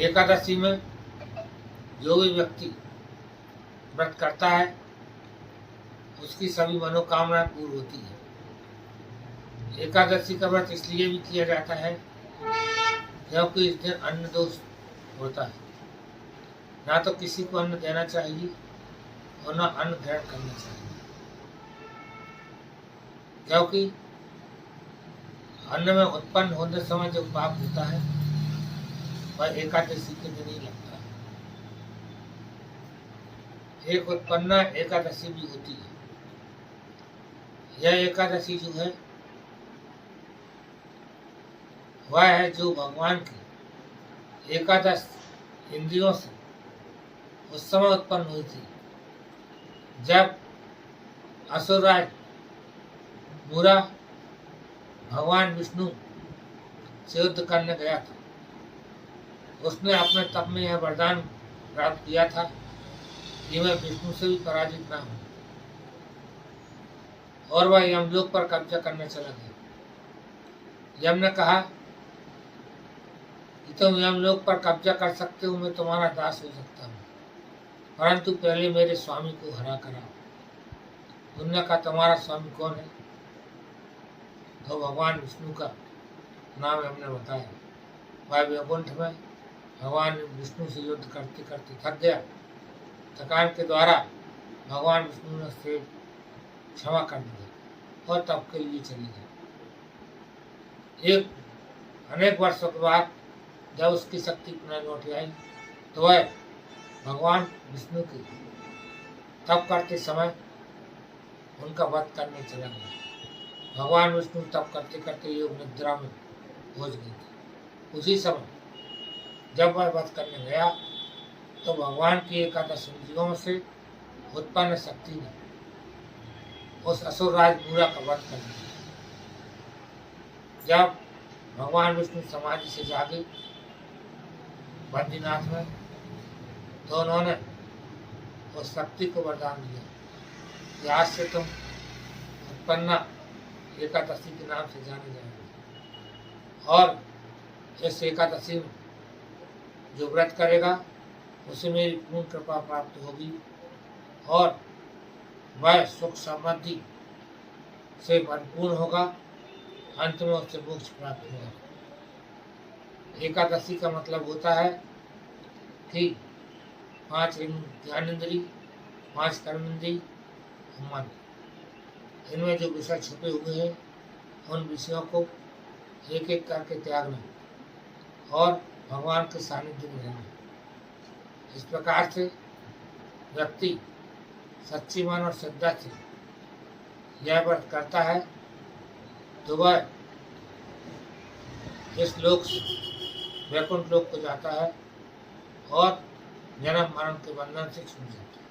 एकादशी में जो भी व्यक्ति व्रत करता है उसकी सभी मनोकामनाएं पूर्ण होती है। एकादशी का व्रत इसलिए भी किया जाता है क्योंकि इस दिन अन्न दोष होता है। ना तो किसी को अन्न देना चाहिए और ना अन्न ग्रहण करना चाहिए, क्योंकि अन्न में उत्पन्न होने समय जो पाप होता है वह एकादशी के दिन ही लगता है। एक उत्पन्ना एकादशी भी होती है। यह एकादशी जो है वह है जो भगवान की एकादश इंद्रियों से उस समय उत्पन्न हुई थी जब असुरराज मूरा भगवान विष्णु से युद्ध करने गया था। उसने अपने तप में यह वरदान प्राप्त किया था कि मैं विष्णु से भी पराजित ना हूं, और वह यमलोक पर कब्जा करने चला गया। यम ने कहा कि तुम यमलोक पर कब्जा कर सकते हो, मैं तुम्हारा दास हो सकता हूँ, परंतु पहले मेरे स्वामी को हरा कराओ। उन्होंने कहा तुम्हारा स्वामी कौन है? तो भगवान विष्णु का नाम हमने बताया। वह वैकुंठ में भगवान विष्णु से युद्ध करते करते थक गया। थकान के द्वारा भगवान विष्णु ने उसे क्षमा कर दिया और तप के लिए चले गए। अनेक वर्षों के बाद जब उसकी शक्ति पुनः लौट आई तो वह भगवान विष्णु के तप करते समय उनका वध करने चला गया। भगवान विष्णु तप करते करते योग निद्रा में पहुंच गए थे। उसी समय जब वह वध करने गया तो भगवान की एकादश इंद्रियों से उत्पन्न शक्ति ने उस असुरराज मूरा का वध कर दिया। जब भगवान विष्णु समाधि से जागे बद्रीनाथ में, तो उन्होंने उस शक्ति को वरदान दिया कि आज से तुम उत्पन्ना एकादशी के नाम से जाने जाएंगे, और इस एकादशी में जो व्रत करेगा उसे मेरी पूर्ण कृपा प्राप्त होगी और वह सुख समृद्धि से भरपूर होगा। अंत में उससे मोक्ष प्राप्त होगा। एकादशी का मतलब होता है कि 5 ज्ञानेंद्रिय, 5 कर्मेंद्रिय, मन, इनमें जो विषय छुपे हुए हैं उन विषयों को एक एक करके त्यागना और भगवान के सानिध्य में रहना। इस प्रकार से व्यक्ति सच्ची मन और श्रद्धा से यह व्रत करता है तो वह इस लोक से वैकुंठ लोक को जाता है और जन्म मरण के बंधन से छूट जाता है।